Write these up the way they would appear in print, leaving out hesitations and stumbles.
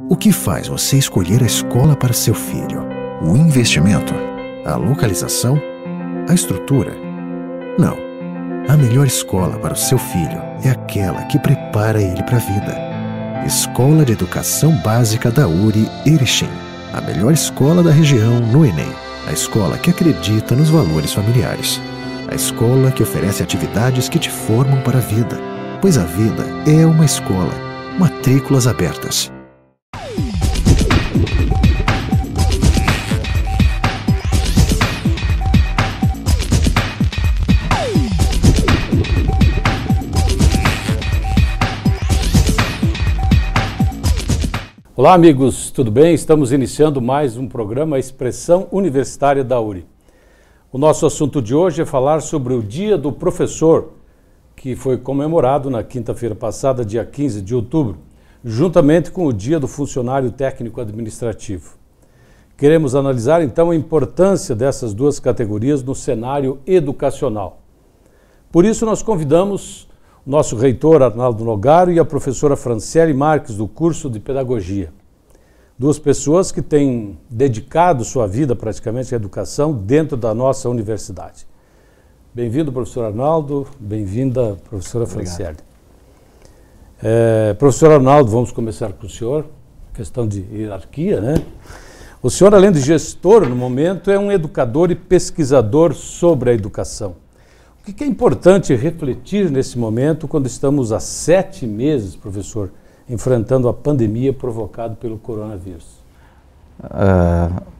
O que faz você escolher a escola para seu filho? O investimento? A localização? A estrutura? Não. A melhor escola para o seu filho é aquela que prepara ele para a vida. Escola de Educação Básica da URI Erechim. A melhor escola da região no Enem. A escola que acredita nos valores familiares. A escola que oferece atividades que te formam para a vida. Pois a vida é uma escola. Matrículas abertas. Olá amigos, tudo bem? Estamos iniciando mais um programa Expressão Universitária da URI. O nosso assunto de hoje é falar sobre o Dia do Professor, que foi comemorado na quinta-feira passada, dia 15 de outubro, juntamente com o Dia do Funcionário Técnico Administrativo. Queremos analisar então a importância dessas duas categorias no cenário educacional. Por isso nós convidamos o nosso reitor Arnaldo Nogaro e a professora Franciele Marques do curso de Pedagogia. Duas pessoas que têm dedicado sua vida praticamente à educação dentro da nossa universidade. Bem-vindo, professor Arnaldo, bem-vinda, professora Franciele. Professor Arnaldo, vamos começar com o senhor, questão de hierarquia, né? O senhor, além de gestor no momento, é um educador e pesquisador sobre a educação. O que é importante refletir nesse momento quando estamos há 7 meses, professor, enfrentando a pandemia provocada pelo coronavírus?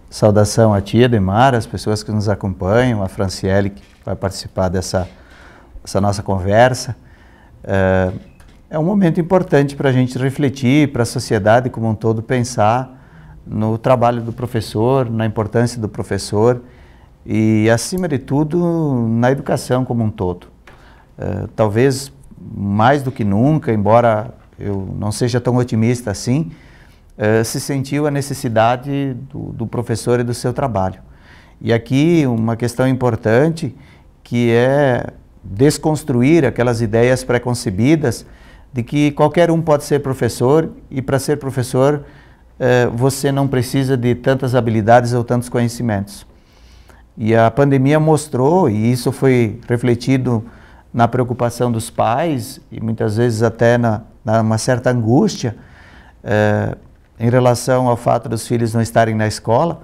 Saudação a ti, Ademar, as pessoas que nos acompanham, a Franciele que vai participar dessa nossa conversa. É um momento importante para a gente refletir, para a sociedade como um todo pensar no trabalho do professor, na importância do professor e, acima de tudo, na educação como um todo. Talvez mais do que nunca, embora eu não seja tão otimista assim, se sentiu a necessidade do professor e do seu trabalho. E aqui uma questão importante que é desconstruir aquelas ideias pré-concebidas de que qualquer um pode ser professor e para ser professor você não precisa de tantas habilidades ou tantos conhecimentos. E a pandemia mostrou, e isso foi refletido na preocupação dos pais e muitas vezes até numa certa angústia em relação ao fato dos filhos não estarem na escola,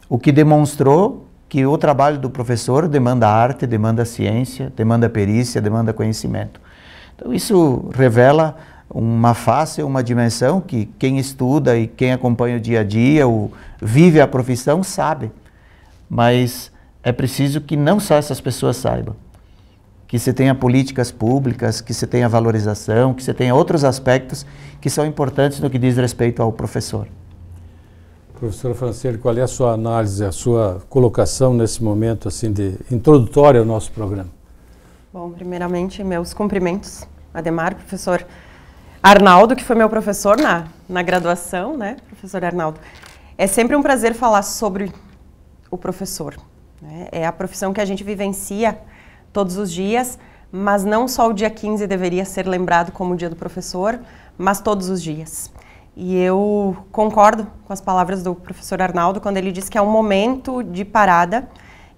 o que demonstrou que o trabalho do professor demanda arte, demanda ciência, demanda perícia, demanda conhecimento. Então isso revela uma face, uma dimensão que quem estuda e quem acompanha o dia a dia, vive a profissão, sabe. Mas é preciso que não só essas pessoas saibam, que se tenha políticas públicas, que se tenha valorização, que se tenha outros aspectos que são importantes no que diz respeito ao professor. Professora Franciele, qual é a sua análise, a sua colocação nesse momento assim de introdutório ao nosso programa? Bom, primeiramente, meus cumprimentos, Ademar, professor Arnaldo, que foi meu professor na graduação, né, professor Arnaldo. É sempre um prazer falar sobre o professor, né? É a profissão que a gente vivencia todos os dias, mas não só o dia 15 deveria ser lembrado como o dia do professor, mas todos os dias. E eu concordo com as palavras do professor Arnaldo quando ele diz que é um momento de parada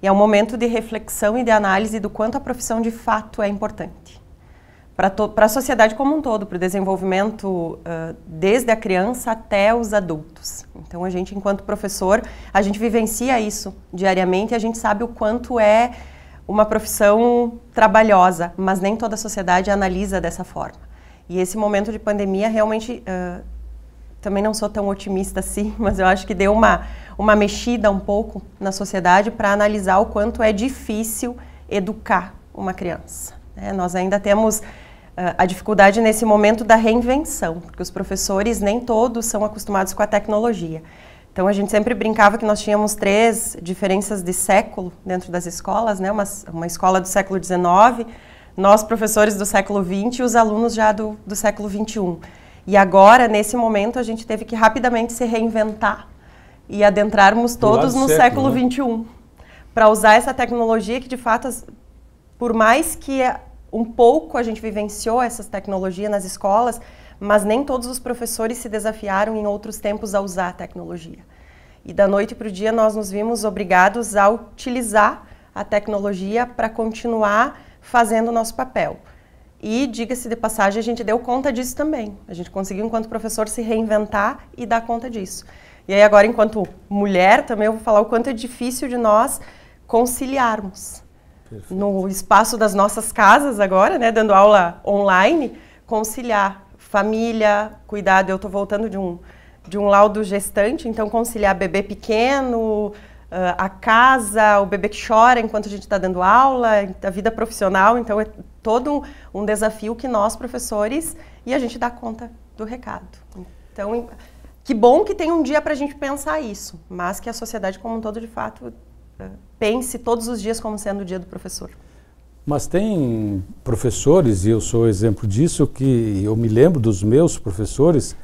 e é um momento de reflexão e de análise do quanto a profissão de fato é importante para a sociedade como um todo, para o desenvolvimento desde a criança até os adultos. Então a gente, enquanto professor, a gente vivencia isso diariamente e a gente sabe o quanto é uma profissão trabalhosa, mas nem toda a sociedade analisa dessa forma. E esse momento de pandemia realmente, também não sou tão otimista assim, mas eu acho que deu uma mexida um pouco na sociedade para analisar o quanto é difícil educar uma criança. Nós ainda temos a dificuldade nesse momento da reinvenção, porque os professores nem todos são acostumados com a tecnologia. Então a gente sempre brincava que nós tínhamos 3 diferenças de século dentro das escolas, né? Uma escola do século XIX, nós professores do século XX e os alunos já do século XXI. E agora, nesse momento, a gente teve que rapidamente se reinventar e adentrarmos todos no século XXI, para usar essa tecnologia que, de fato, por mais que um pouco a gente vivenciou essas tecnologias nas escolas, mas nem todos os professores se desafiaram em outros tempos a usar a tecnologia. E da noite para o dia nós nos vimos obrigados a utilizar a tecnologia para continuar fazendo o nosso papel. E, diga-se de passagem, a gente deu conta disso também. A gente conseguiu, enquanto professor, se reinventar e dar conta disso. E aí agora, enquanto mulher, também eu vou falar o quanto é difícil de nós conciliarmos. Perfeito. No espaço das nossas casas agora, né, dando aula online, conciliar família, cuidado. Eu estou voltando de um laudo gestante, então conciliar bebê pequeno, a casa, o bebê que chora enquanto a gente está dando aula, a vida profissional, então é todo um desafio que nós, professores, e a gente dá conta do recado. Então, que bom que tem um dia para a gente pensar isso, mas que a sociedade como um todo, de fato, pense todos os dias como sendo o dia do professor. Mas tem professores, e eu sou exemplo disso, que eu me lembro dos meus professores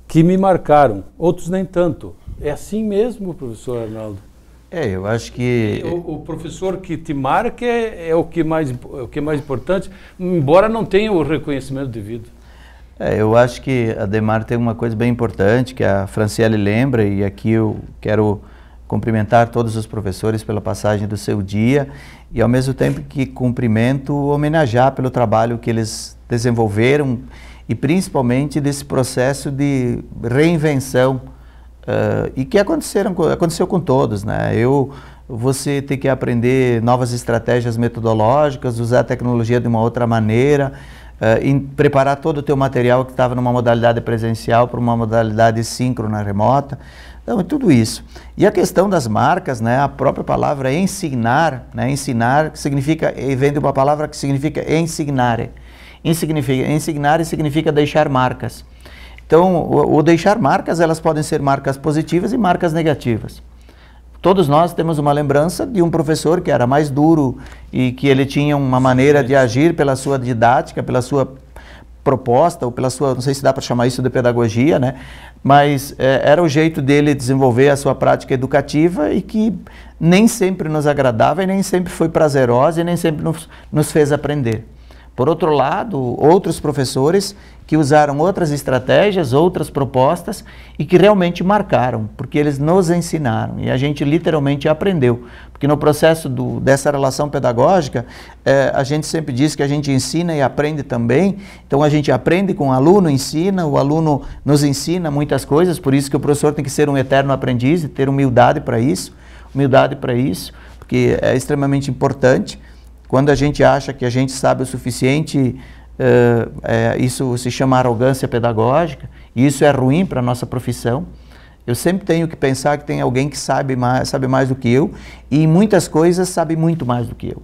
que me marcaram, outros nem tanto. É assim mesmo, professor Arnaldo? Eu acho que... O professor que te marca é o que é mais importante, embora não tenha o reconhecimento devido. Eu acho que a Ademar tem uma coisa bem importante, que a Franciele lembra, e aqui eu quero cumprimentar todos os professores pela passagem do seu dia, e ao mesmo tempo que cumprimento, homenagear pelo trabalho que eles desenvolveram, e principalmente desse processo de reinvenção, e que aconteceu com todos, né? Você tem que aprender novas estratégias metodológicas, usar a tecnologia de uma outra maneira, preparar todo o teu material que estava numa modalidade presencial para uma modalidade síncrona remota. Então, é tudo isso. E a questão das marcas, né? A própria palavra ensinar, né? Ensinar significa, vem de uma palavra que significa ensignare. Ensignare significa deixar marcas. Então, o deixar marcas, elas podem ser marcas positivas e marcas negativas. Todos nós temos uma lembrança de um professor que era mais duro e que ele tinha uma maneira de agir pela sua didática, pela sua proposta, ou pela sua, não sei se dá para chamar isso de pedagogia, né? Mas era o jeito dele desenvolver a sua prática educativa e que nem sempre nos agradava e nem sempre foi prazerosa e nem sempre nos fez aprender. Por outro lado, outros professores que usaram outras estratégias, outras propostas e que realmente marcaram, porque eles nos ensinaram e a gente literalmente aprendeu. Porque no processo dessa relação pedagógica, a gente sempre diz que a gente ensina e aprende também. Então a gente aprende com o aluno, ensina, o aluno nos ensina muitas coisas, por isso que o professor tem que ser um eterno aprendiz e ter humildade para isso, porque é extremamente importante. Quando a gente acha que a gente sabe o suficiente, isso se chama arrogância pedagógica, e isso é ruim para a nossa profissão. Eu sempre tenho que pensar que tem alguém que sabe mais do que eu, e em muitas coisas sabe muito mais do que eu.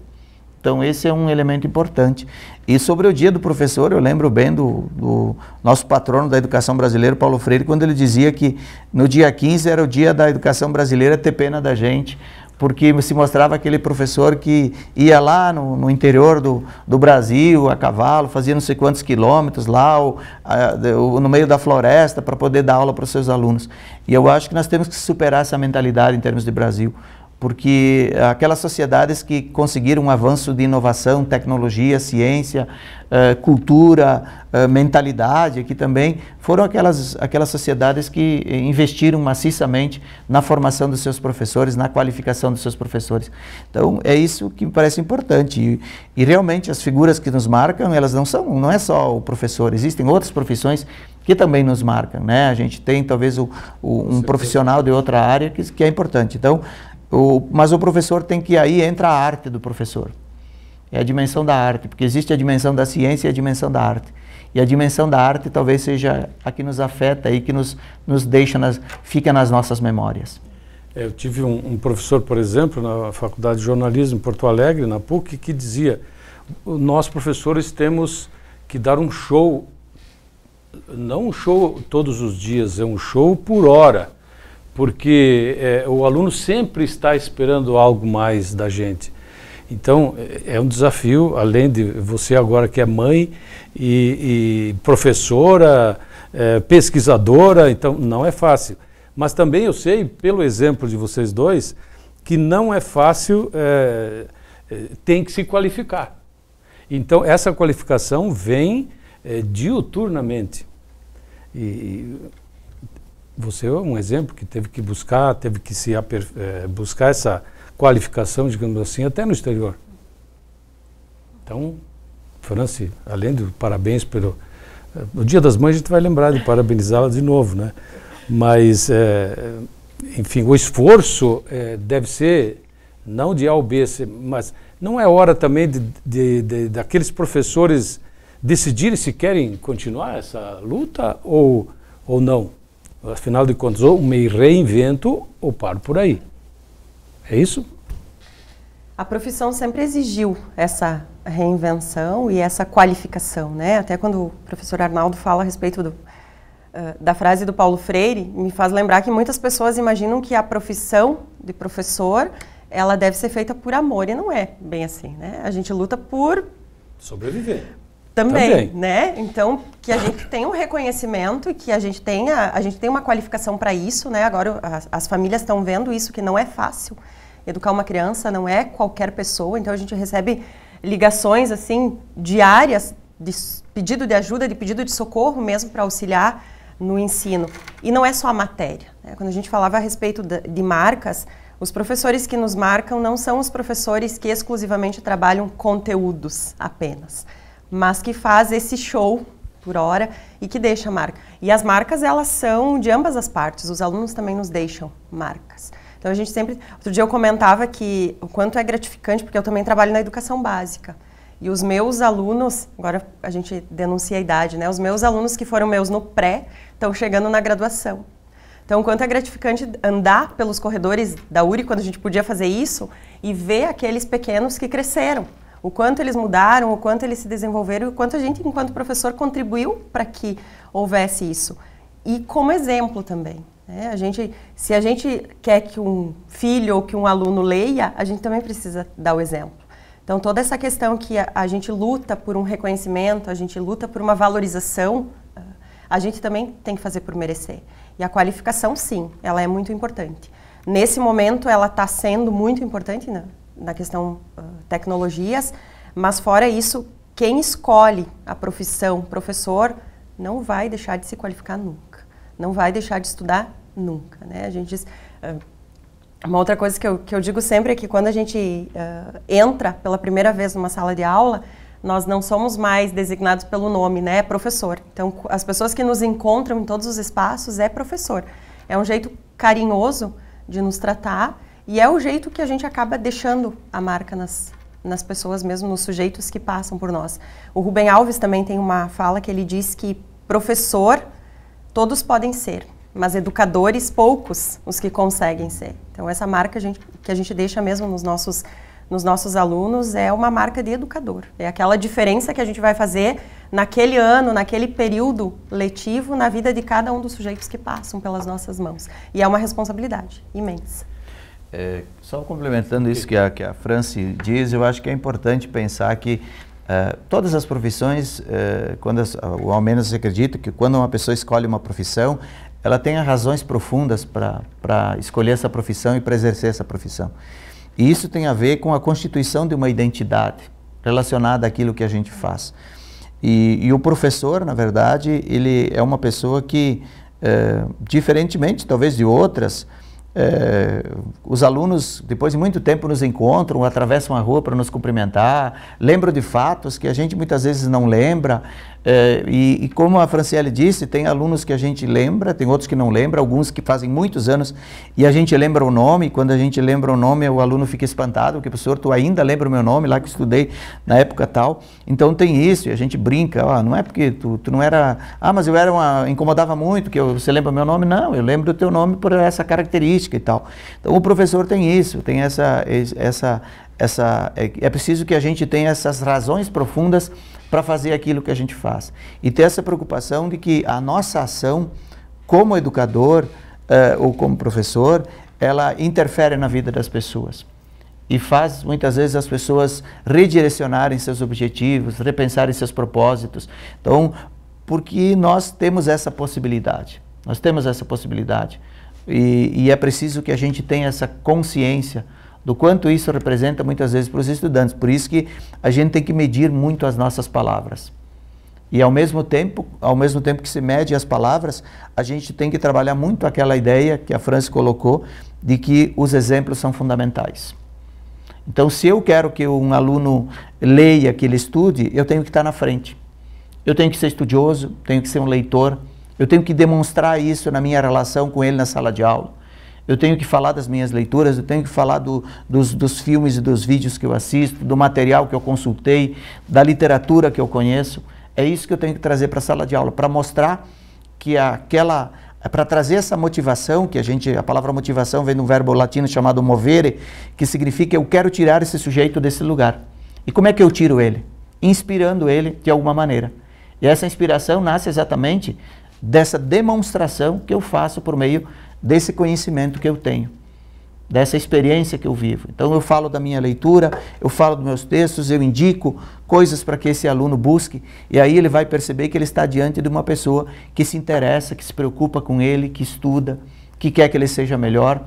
Então esse é um elemento importante. E sobre o dia do professor, eu lembro bem do nosso patrono da educação brasileira, Paulo Freire, quando ele dizia que no dia 15 era o dia da educação brasileira ter pena da gente, porque se mostrava aquele professor que ia lá no interior do Brasil, a cavalo, fazia não sei quantos quilômetros lá, no meio da floresta, para poder dar aula para os seus alunos. E eu acho que nós temos que superar essa mentalidade em termos de Brasil, porque aquelas sociedades que conseguiram um avanço de inovação, tecnologia, ciência, cultura, mentalidade aqui também, foram aquelas sociedades que investiram maciçamente na formação dos seus professores, na qualificação dos seus professores. Então é isso que me parece importante e realmente as figuras que nos marcam, elas não é só o professor, existem outras profissões que também nos marcam, né? A gente tem talvez um profissional de outra área que é importante. Então, mas o professor tem que, aí entra a arte do professor, é a dimensão da arte, porque existe a dimensão da ciência e a dimensão da arte, e a dimensão da arte talvez seja a que nos afeta e que nos deixa, fica nas nossas memórias. Eu tive um professor, por exemplo, na Faculdade de Jornalismo em Porto Alegre, na PUC, que dizia: nós professores temos que dar um show, não um show todos os dias, é um show por hora, porque o aluno sempre está esperando algo mais da gente. Então, é um desafio, além de você agora que é mãe e professora, pesquisadora, então não é fácil. Mas também eu sei, pelo exemplo de vocês dois, que não é fácil, tem que se qualificar. Então, essa qualificação vem diuturnamente. E você é um exemplo que teve que buscar, buscar essa qualificação, digamos assim, até no exterior. Então, Franci, além do parabéns pelo... No Dia das Mães a gente vai lembrar de parabenizá-la de novo, né? Mas, enfim, o esforço deve ser, não de A ou B, mas não é hora também daqueles professores decidirem se querem continuar essa luta ou não. Afinal de contas, ou me reinvento ou paro por aí. É isso? A profissão sempre exigiu essa reinvenção e essa qualificação, né? Até quando o professor Arnaldo fala a respeito da frase do Paulo Freire, me faz lembrar que muitas pessoas imaginam que a profissão de professor, ela deve ser feita por amor, e não é bem assim, né? A gente luta por... sobreviver. Também, né? Então, que a gente tenha um reconhecimento e que a gente tenha uma qualificação para isso, né? Agora as famílias estão vendo isso, que não é fácil. Educar uma criança não é qualquer pessoa, então a gente recebe ligações, assim, diárias de pedido de ajuda, de pedido de socorro mesmo para auxiliar no ensino. E não é só a matéria, né? Quando a gente falava a respeito de marcas, os professores que nos marcam não são os professores que exclusivamente trabalham conteúdos apenas, mas que faz esse show por hora e que deixa marca. E as marcas, elas são de ambas as partes, os alunos também nos deixam marcas. Então a gente sempre... Outro dia eu comentava que o quanto é gratificante, porque eu também trabalho na educação básica. E os meus alunos, agora a gente denuncia a idade, né? Os meus alunos que foram meus no pré, estão chegando na graduação. Então, o quanto é gratificante andar pelos corredores da URI, quando a gente podia fazer isso, e ver aqueles pequenos que cresceram. O quanto eles mudaram, o quanto eles se desenvolveram, e o quanto a gente, enquanto professor, contribuiu para que houvesse isso. E como exemplo também, né? Se a gente quer que um filho ou que um aluno leia, a gente também precisa dar o exemplo. Então, toda essa questão que a gente luta por um reconhecimento, a gente luta por uma valorização, a gente também tem que fazer por merecer. E a qualificação, sim, ela é muito importante. Nesse momento, ela está sendo muito importante na questão tecnologias, mas fora isso, quem escolhe a profissão professor não vai deixar de se qualificar nunca, não vai deixar de estudar nunca, né? A gente diz, uma outra coisa que eu digo sempre é que quando a gente entra pela primeira vez numa sala de aula, nós não somos mais designados pelo nome, né? É professor. Então, as pessoas que nos encontram em todos os espaços é professor. É um jeito carinhoso de nos tratar e é o jeito que a gente acaba deixando a marca nas pessoas mesmo, nos sujeitos que passam por nós. O Rubem Alves também tem uma fala que ele diz que professor todos podem ser, mas educadores poucos os que conseguem ser. Então, essa marca que a gente deixa mesmo nos nossos alunos é uma marca de educador. É aquela diferença que a gente vai fazer naquele ano, naquele período letivo, na vida de cada um dos sujeitos que passam pelas nossas mãos. E é uma responsabilidade imensa. Só complementando isso que a Franci diz, eu acho que é importante pensar que todas as profissões, ou ao menos eu acredito que quando uma pessoa escolhe uma profissão, ela tem razões profundas para escolher essa profissão e para exercer essa profissão. E isso tem a ver com a constituição de uma identidade relacionada àquilo que a gente faz. E o professor, na verdade, ele é uma pessoa que, diferentemente talvez de outras, os alunos, depois de muito tempo, nos encontram, atravessam a rua para nos cumprimentar, lembram de fatos que a gente muitas vezes não lembra. E como a Franciele disse, tem alunos que a gente lembra, tem outros que não lembra, alguns que fazem muitos anos e a gente lembra o nome. Quando a gente lembra o nome, o aluno fica espantado, porque professor, tu ainda lembra o meu nome, lá que estudei na época tal. Então tem isso, e a gente brinca, não é porque tu não era, mas eu incomodava muito, que você lembra o meu nome. Não, eu lembro do teu nome por essa característica e tal. Então o professor tem isso, tem é preciso que a gente tenha essas razões profundas para fazer aquilo que a gente faz. E ter essa preocupação de que a nossa ação como educador ou como professor, ela interfere na vida das pessoas. E faz muitas vezes as pessoas redirecionarem seus objetivos, repensarem seus propósitos. Então, porque nós temos essa possibilidade. Nós temos essa possibilidade. E é preciso que a gente tenha essa consciência do quanto isso representa muitas vezes para os estudantes. Por isso que a gente tem que medir muito as nossas palavras. E ao mesmo tempo que se mede as palavras, a gente tem que trabalhar muito aquela ideia que a Franci colocou, de que os exemplos são fundamentais. Então, se eu quero que um aluno leia, que ele estude, eu tenho que estar na frente. Eu tenho que ser estudioso, tenho que ser um leitor, eu tenho que demonstrar isso na minha relação com ele na sala de aula. Eu tenho que falar das minhas leituras, eu tenho que falar dos filmes e dos vídeos que eu assisto, do material que eu consultei, da literatura que eu conheço. É isso que eu tenho que trazer para a sala de aula, para mostrar que para trazer essa motivação, a palavra motivação vem de um verbo latino chamado movere, que significa eu quero tirar esse sujeito desse lugar. E como é que eu tiro ele? Inspirando ele de alguma maneira. E essa inspiração nasce exatamente dessa demonstração que eu faço por meio desse conhecimento que eu tenho, dessa experiência que eu vivo. Então eu falo da minha leitura, eu falo dos meus textos, eu indico coisas para que esse aluno busque, e aí ele vai perceber que ele está diante de uma pessoa que se interessa, que se preocupa com ele, que estuda, que quer que ele seja melhor,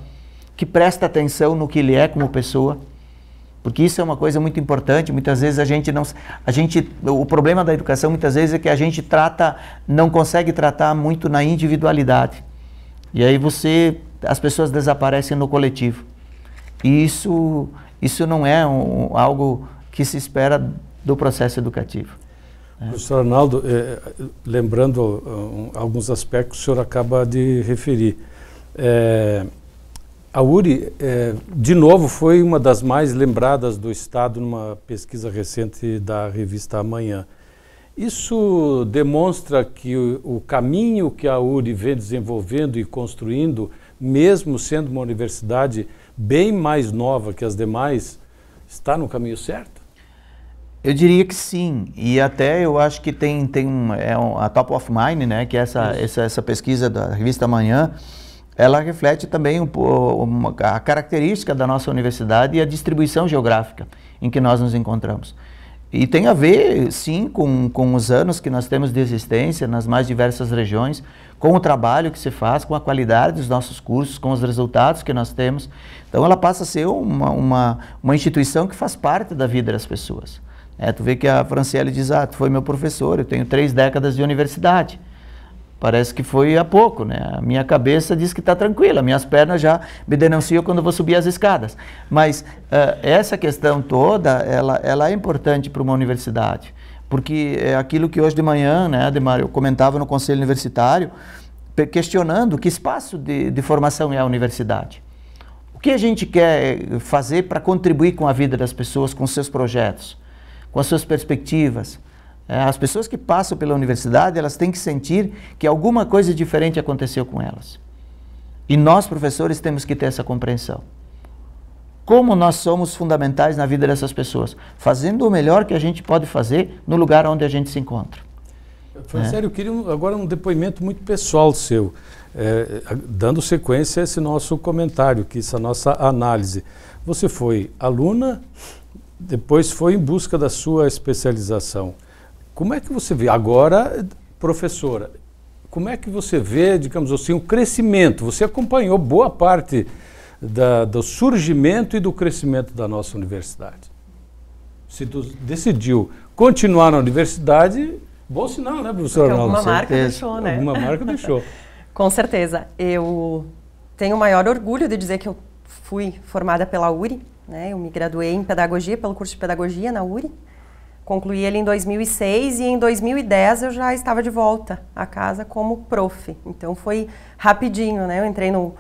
que presta atenção no que ele é como pessoa, porque isso é uma coisa muito importante. Muitas vezes o problema da educação muitas vezes é que a gente não consegue tratar muito na individualidade. E aí as pessoas desaparecem no coletivo. E isso não é algo que se espera do processo educativo. Professor Arnaldo, lembrando alguns aspectos que o senhor acaba de referir. A URI, de novo, foi uma das mais lembradas do Estado numa pesquisa recente da revista Amanhã. Isso demonstra que o caminho que a URI vem desenvolvendo e construindo, mesmo sendo uma universidade bem mais nova que as demais, está no caminho certo? Eu diria que sim, e até eu acho que a Top of Mind, né, que é essa pesquisa da revista Amanhã, ela reflete também a característica da nossa universidade e a distribuição geográfica em que nós nos encontramos. E tem a ver, sim, com os anos que nós temos de existência nas mais diversas regiões, com o trabalho que se faz, com a qualidade dos nossos cursos, com os resultados que nós temos. Então ela passa a ser uma instituição que faz parte da vida das pessoas. Tu vê que a Franciele diz, tu foi meu professor, eu tenho 3 décadas de universidade. Parece que foi há pouco, né? A minha cabeça diz que está tranquila, minhas pernas já me denunciam quando eu vou subir as escadas. Mas essa questão toda, ela é importante para uma universidade, porque é aquilo que hoje de manhã, né, Ademar, eu comentava no Conselho Universitário, questionando que espaço de formação é a universidade. O que a gente quer fazer para contribuir com a vida das pessoas, com seus projetos, com as suas perspectivas. As pessoas que passam pela universidade, elas têm que sentir que alguma coisa diferente aconteceu com elas. E nós, professores, temos que ter essa compreensão. Como nós somos fundamentais na vida dessas pessoas, fazendo o melhor que a gente pode fazer no lugar onde a gente se encontra. Franciele, eu queria agora um depoimento muito pessoal seu, dando sequência a esse nosso comentário, essa nossa análise. Você foi aluna, depois foi em busca da sua especialização. Como é que você vê, agora professora, como é que você vê, digamos assim, o crescimento? Você acompanhou boa parte do surgimento e do crescimento da nossa universidade. Se decidiu continuar na universidade, bom sinal, né, professor Arnaldo? Alguma marca deixou, né? Alguma marca deixou. Com certeza. Eu tenho o maior orgulho de dizer que eu fui formada pela URI, né? Eu me graduei em pedagogia, pelo curso de pedagogia na URI. Concluí ele em 2006 e em 2010 eu já estava de volta à casa como prof. Então foi rapidinho, né? Eu entrei no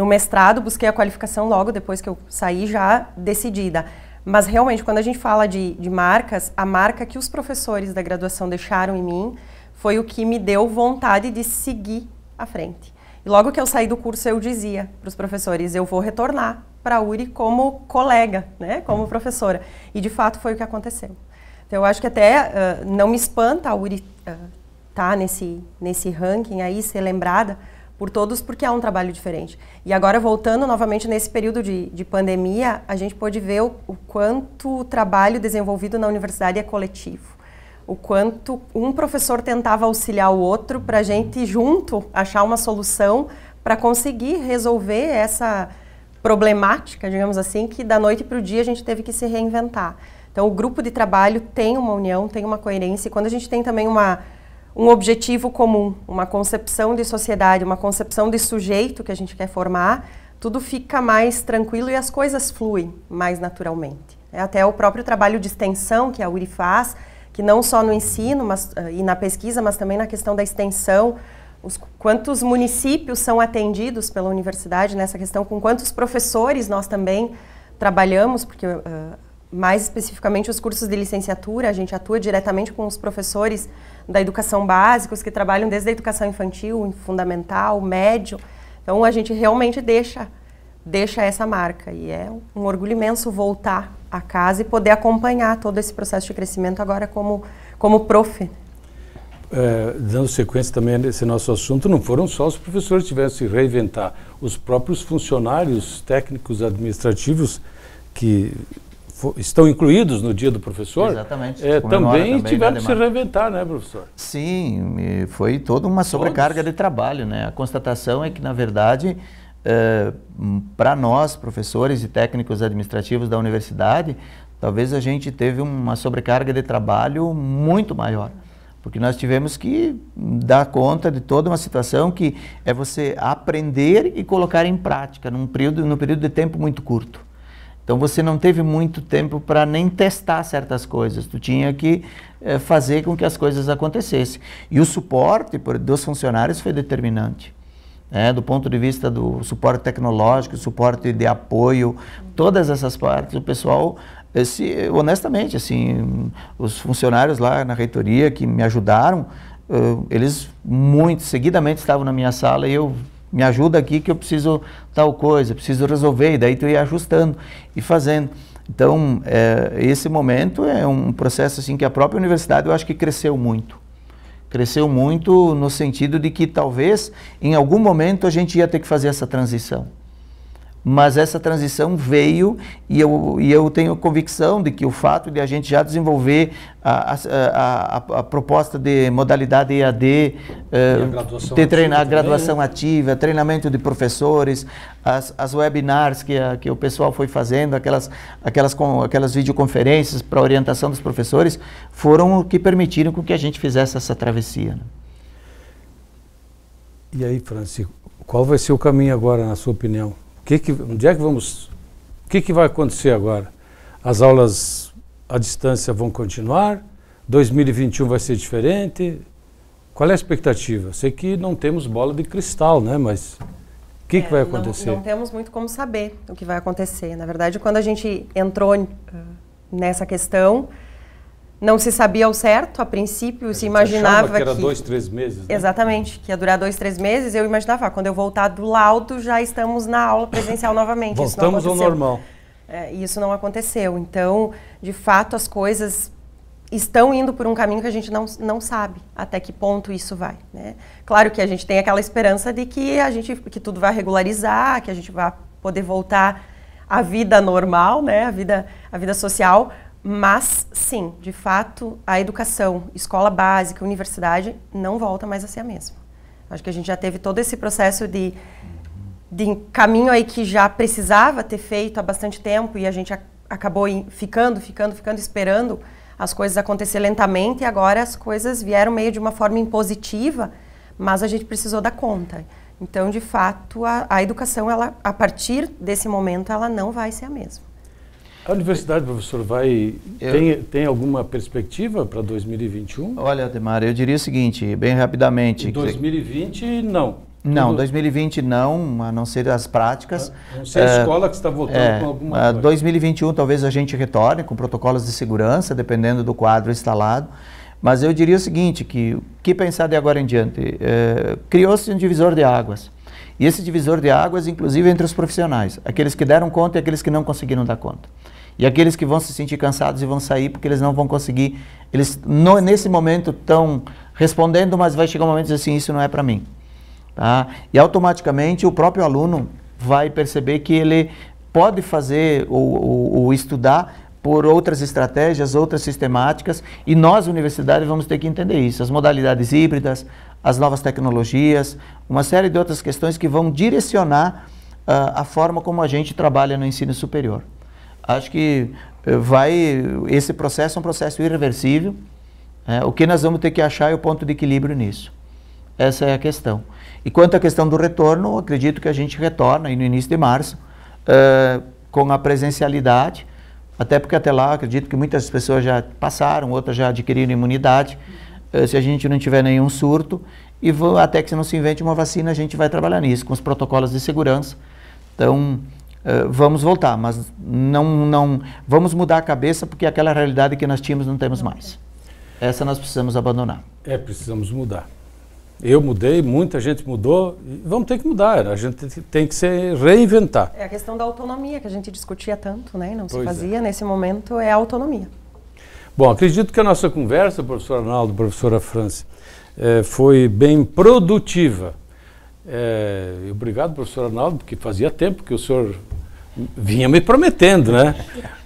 mestrado, busquei a qualificação logo depois que eu saí já decidida. Mas realmente, quando a gente fala de marcas, a marca que os professores da graduação deixaram em mim foi o que me deu vontade de seguir à frente. E logo que eu saí do curso eu dizia para os professores, eu vou retornar para a URI como colega, né? Como professora. E de fato foi o que aconteceu. Então, eu acho que até não me espanta a URI estar nesse ranking aí, ser lembrada por todos, porque é um trabalho diferente. E agora, voltando novamente nesse período de pandemia, a gente pôde ver o quanto o trabalho desenvolvido na universidade é coletivo. O quanto um professor tentava auxiliar o outro para a gente, junto, achar uma solução para conseguir resolver problemática, digamos assim, que da noite para o dia a gente teve que se reinventar. Então, o grupo de trabalho tem uma união, tem uma coerência, e quando a gente tem também um objetivo comum, uma concepção de sociedade, uma concepção de sujeito que a gente quer formar, tudo fica mais tranquilo e as coisas fluem mais naturalmente. Até o próprio trabalho de extensão que a URI faz, que não só no ensino e na pesquisa, mas também na questão da extensão, quantos municípios são atendidos pela universidade nessa questão, com quantos professores nós também trabalhamos, porque mais especificamente os cursos de licenciatura, a gente atua diretamente com os professores da educação básica, os que trabalham desde a educação infantil, fundamental, médio. Então a gente realmente deixa essa marca, e é um orgulho imenso voltar a casa e poder acompanhar todo esse processo de crescimento agora como prof. Dando sequência também nesse nosso assunto, não foram só os professores que tiveram que se reinventar, os próprios funcionários técnicos administrativos que estão incluídos no Dia do Professor, exatamente, também tiveram que se reinventar, né, professor? Sim, foi toda uma sobrecarga de trabalho, né? A constatação é que, na verdade, para nós, professores e técnicos administrativos da universidade, talvez a gente teve uma sobrecarga de trabalho muito maior, porque nós tivemos que dar conta de toda uma situação que é você aprender e colocar em prática num período de tempo muito curto. Então você não teve muito tempo para nem testar certas coisas, tu tinha que fazer com que as coisas acontecessem. E o suporte dos funcionários foi determinante. Do ponto de vista do suporte tecnológico, suporte de apoio, todas essas partes, o pessoal, honestamente, assim, os funcionários lá na reitoria que me ajudaram, eles muito seguidamente estavam na minha sala e eu... me ajuda aqui que eu preciso tal coisa, preciso resolver, e daí tu ia ajustando e fazendo. Então, esse momento é um processo assim que a própria universidade eu acho que cresceu muito. Cresceu muito no sentido de que talvez em algum momento a gente ia ter que fazer essa transição. Mas essa transição veio e eu tenho convicção de que o fato de a gente já desenvolver a proposta de modalidade EAD, a graduação ativa, treinamento de professores, as webinars que o pessoal foi fazendo, aquelas videoconferências para orientação dos professores, foram o que permitiram com que a gente fizesse essa travessia. Né? E aí, Francisco, qual vai ser o caminho agora, na sua opinião? Onde é que vamos? O que vai acontecer agora? As aulas à distância vão continuar? 2021 vai ser diferente? Qual é a expectativa? Sei que não temos bola de cristal, né? Mas o que vai acontecer? Não temos muito como saber o que vai acontecer. Na verdade, quando a gente entrou nessa questão, não se sabia ao certo, a princípio se imaginava que... era 2, 3 meses, né? Exatamente, que ia durar 2, 3 meses, eu imaginava, quando eu voltar do laudo, já estamos na aula presencial novamente. Voltamos ao normal. E isso não aconteceu, então, de fato, as coisas estão indo por um caminho que a gente não sabe até que ponto isso vai, né? Claro que a gente tem aquela esperança de que tudo vai regularizar, que a gente vai poder voltar à vida normal, né? A vida social. Mas, sim, de fato, a educação, escola básica, universidade, não volta mais a ser a mesma. Acho que a gente já teve todo esse processo de caminho aí que já precisava ter feito há bastante tempo e a gente acabou ficando, esperando as coisas acontecer lentamente, e agora as coisas vieram meio de uma forma impositiva, mas a gente precisou dar conta. Então, de fato, a educação, a partir desse momento, ela não vai ser a mesma. A universidade, professor, tem alguma perspectiva para 2021? Olha, Ademar, eu diria o seguinte, bem rapidamente... Em 2020, não. Não, 2020 não, a não ser as práticas. A não ser a escola que está voltando com alguma coisa. 2021 talvez a gente retorne com protocolos de segurança, dependendo do quadro instalado. Mas eu diria o seguinte, que pensar de agora em diante? Criou-se um divisor de águas. E esse divisor de águas, inclusive entre os profissionais, aqueles que deram conta e aqueles que não conseguiram dar conta. E aqueles que vão se sentir cansados e vão sair porque eles não vão conseguir, eles nesse momento estão respondendo, mas vai chegar um momento de dizer assim, isso não é para mim. Tá? E automaticamente o próprio aluno vai perceber que ele pode fazer ou estudar por outras estratégias, outras sistemáticas, e nós, universidade, vamos ter que entender isso. As modalidades híbridas, as novas tecnologias, uma série de outras questões que vão direcionar a forma como a gente trabalha no ensino superior. Acho que esse processo é um processo irreversível. O que nós vamos ter que achar é o ponto de equilíbrio nisso. Essa é a questão. E quanto à questão do retorno, acredito que a gente retorna aí no início de março com a presencialidade, até porque até lá acredito que muitas pessoas já passaram, outras já adquiriram imunidade. Se a gente não tiver nenhum surto, e até que não se invente uma vacina, a gente vai trabalhar nisso, com os protocolos de segurança. Então, vamos voltar, mas não vamos mudar a cabeça, porque aquela realidade que nós tínhamos não temos mais. Essa nós precisamos abandonar. Precisamos mudar. Eu mudei, muita gente mudou, e vamos ter que mudar, a gente tem que se reinventar. É a questão da autonomia, que a gente discutia tanto, né? Não se fazia, nesse momento é a autonomia. Bom, acredito que a nossa conversa, professor Arnaldo, professora Franci, foi bem produtiva. Obrigado, professor Arnaldo, porque fazia tempo que o senhor vinha me prometendo, né?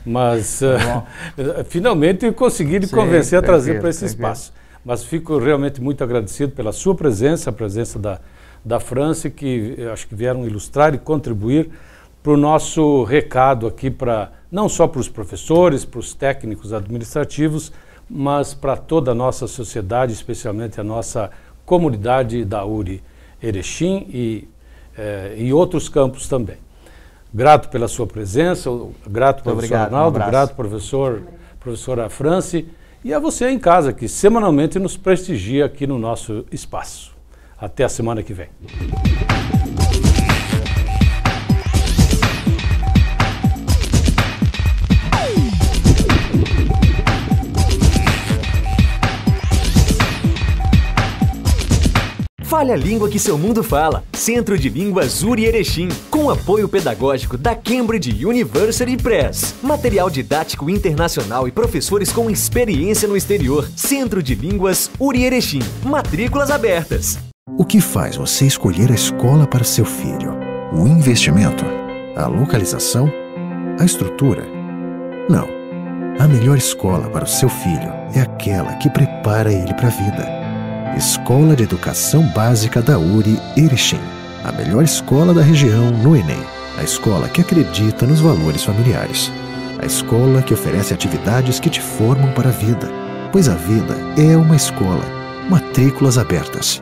Mas finalmente consegui lhe convencer a trazer para esse espaço. Mas fico realmente muito agradecido pela sua presença, a presença da Franci, que acho que vieram ilustrar e contribuir para o nosso recado aqui, não só para os professores, para os técnicos administrativos, mas para toda a nossa sociedade, especialmente a nossa comunidade da URI Erechim e outros campos também. Grato pela sua presença, grato professor Arnaldo, grato professora Franci, e a você em casa, que semanalmente nos prestigia aqui no nosso espaço. Até a semana que vem. Fale a língua que seu mundo fala. Centro de Línguas URI Erechim, com apoio pedagógico da Cambridge University Press. Material didático internacional e professores com experiência no exterior. Centro de Línguas URI Erechim. Matrículas abertas. O que faz você escolher a escola para seu filho? O investimento? A localização? A estrutura? Não. A melhor escola para o seu filho é aquela que prepara ele para a vida. Escola de Educação Básica da URI Erechim. A melhor escola da região no Enem. A escola que acredita nos valores familiares. A escola que oferece atividades que te formam para a vida. Pois a vida é uma escola. Matrículas abertas.